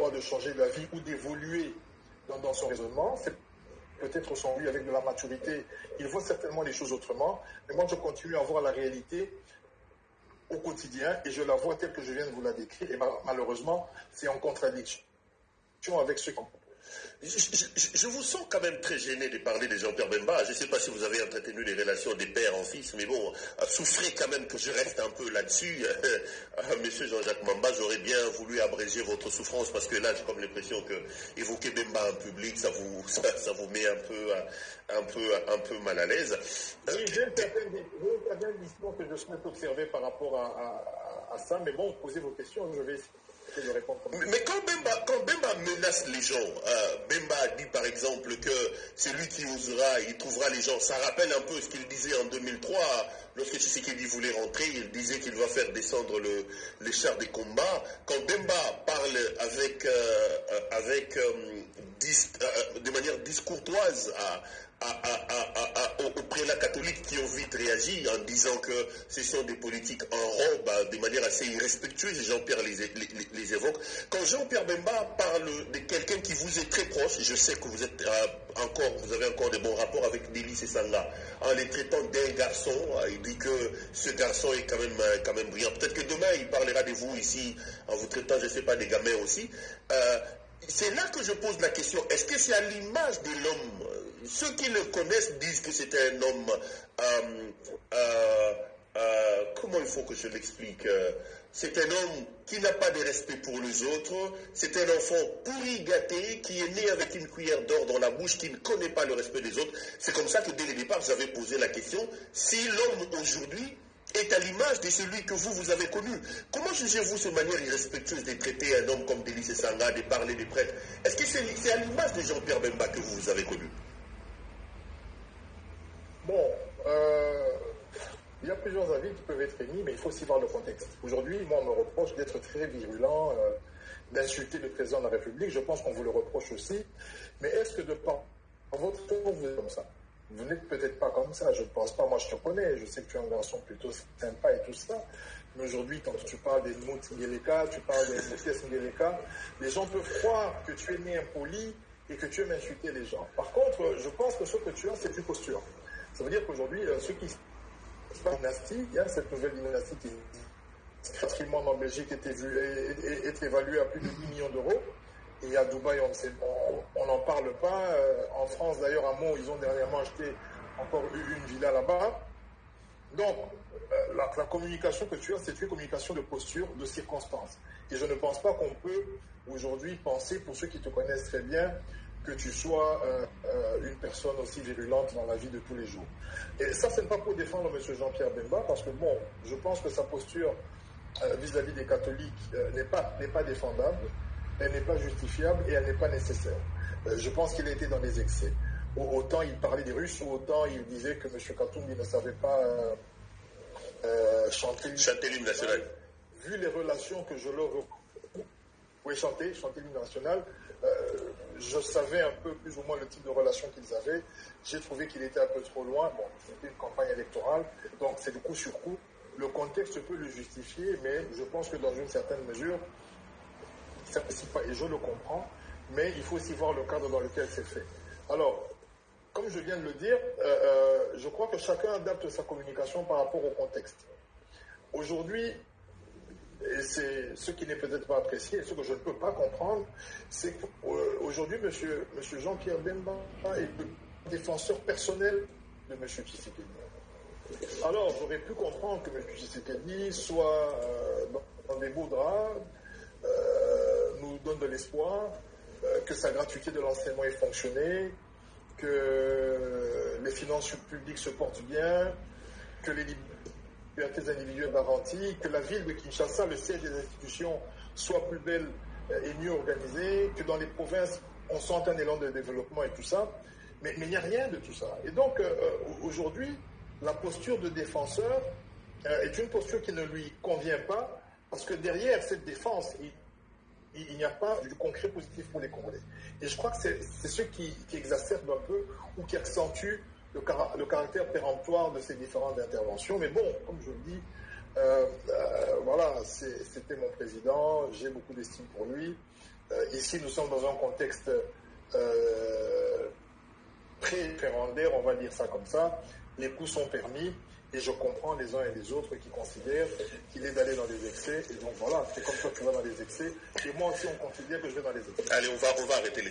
droit de changer d'avis ou d'évoluer dans son raisonnement. C'est peut-être son lui avec de la maturité. Il voit certainement les choses autrement. Mais moi, je continue à voir la réalité au quotidien et je la vois telle que je viens de vous la décrire. Et malheureusement, c'est en contradiction avec ce qu'on... Je vous sens quand même très gêné de parler de Jean-Pierre Bemba. Je ne sais pas si vous avez entretenu les relations des pères en fils, mais bon, souffrez quand même que je reste un peu là-dessus. Monsieur Jean-Jacques Mamba, j'aurais bien voulu abréger votre souffrance parce que là, j'ai comme l'impression que évoquer Bemba en public, ça vous met un peu mal à l'aise. Oui, j'ai un discours que je souhaite observer par rapport à ça, mais bon, posez vos questions, je vais essayer. Mais quand Bemba menace les gens, Bemba dit par exemple que celui qui osera, il trouvera les gens. Ça rappelle un peu ce qu'il disait en 2003, lorsque Tshisekedi voulait rentrer, il disait qu'il va faire descendre les chars des combats. Quand Bemba parle de manière discourtoise aux prélats catholiques qui ont vite réagi en disant que ce sont des politiques en robe de manière assez irrespectueuse, Jean-Pierre les évoque. Quand Jean-Pierre Bemba parle de quelqu'un qui vous est très proche, je sais que vous avez encore de bons rapports avec Délice et Sanga, en les traitant d'un garçon, il dit que ce garçon est quand même brillant. Peut-être que demain il parlera de vous ici en vous traitant, je ne sais pas, des gamins aussi. C'est là que je pose la question, est-ce que c'est à l'image de l'homme? Ceux qui le connaissent disent que c'est un homme, comment il faut que je l'explique? C'est un homme qui n'a pas de respect pour les autres, c'est un enfant pourri gâté, qui est né avec une cuillère d'or dans la bouche, qui ne connaît pas le respect des autres. C'est comme ça que dès le départ, j'avais posé la question, si l'homme aujourd'hui est à l'image de celui que vous avez connu. Comment jugez-vous cette manière irrespectueuse de traiter un homme comme Délice Sanga, de parler des prêtres? Est-ce que c'est à l'image de Jean-Pierre Bemba que vous avez connu? Bon, il y a plusieurs avis qui peuvent être émis, mais il faut aussi voir le contexte. Aujourd'hui, moi, on me reproche d'être très virulent, d'insulter le président de la République. Je pense qu'on vous le reproche aussi. Mais est-ce que de par votre tour, vous êtes comme ça? Vous n'êtes peut-être pas comme ça, je ne pense pas. Moi, je te connais, je sais que tu es un garçon plutôt sympa et tout ça. Mais aujourd'hui, quand tu parles des mots Ngeleka, tu parles des mots Ngeleka, les gens peuvent croire que tu es né impoli et que tu aimes insulter les gens. Par contre, je pense que ce que tu as, c'est une posture. Ça veut dire qu'aujourd'hui, ceux qui sont dynastie, cette nouvelle dynastie qui patrimoine en Belgique est évalué à plus de 10 millions d'euros. Et à Dubaï, on n'en parle pas. En France, d'ailleurs, à Meaux, ils ont dernièrement acheté encore une villa là-bas. Donc, la communication que tu as, c'est une communication de posture, de circonstance. Et je ne pense pas qu'on peut aujourd'hui penser, pour ceux qui te connaissent très bien, que tu sois une personne aussi virulente dans la vie de tous les jours. Et ça, ce n'est pas pour défendre M. Jean-Pierre Bemba, parce que bon, je pense que sa posture vis-à-vis des catholiques n'est pas défendable, elle n'est pas justifiable et elle n'est pas nécessaire. Je pense qu'il a été dans des excès. Autant il parlait des Russes, autant il disait que M. Katumbi ne savait pas chanter l'hymne national. Vu les relations que je leur... Oui, chanter l'hymne national. Je savais un peu plus ou moins le type de relation qu'ils avaient. J'ai trouvé qu'il était un peu trop loin. Bon, c'était une campagne électorale, donc c'est du coup sur coup. Le contexte peut le justifier, mais je pense que dans une certaine mesure, ça ne pas, et je le comprends, mais il faut aussi voir le cadre dans lequel c'est fait. Alors, comme je viens de le dire, je crois que chacun adapte sa communication par rapport au contexte. Aujourd'hui, et c'est ce qui n'est peut-être pas apprécié, et ce que je ne peux pas comprendre, c'est qu'aujourd'hui, monsieur Jean-Pierre Bemba est le défenseur personnel de M. Tshisekedi. Alors, j'aurais pu comprendre que M. Tshisekedi soit dans des beaux draps, nous donne de l'espoir, que sa gratuité de l'enseignement ait fonctionné, que les finances publiques se portent bien, que les libertés individuelles garanties, que la ville de Kinshasa, le siège des institutions, soit plus belle et mieux organisée, que dans les provinces, on sent un élan de développement et tout ça. Mais il n'y a rien de tout ça. Et donc, aujourd'hui, la posture de défenseur est une posture qui ne lui convient pas, parce que derrière cette défense, il n'y a pas du concret positif pour les Congolais. Et je crois que c'est ce qui exacerbe un peu ou qui accentue le caractère péremptoire de ces différentes interventions. Mais bon, comme je le dis, voilà, c'était mon président, j'ai beaucoup d'estime pour lui. ici, nous sommes dans un contexte pré-référendaire, on va dire ça comme ça. Les coups sont permis et je comprends les uns et les autres qui considèrent qu'il est d'aller dans des excès. Et donc voilà, c'est comme ça que tu vas dans les excès. Et moi aussi, on considère que je vais dans les excès. Allez, on va arrêter les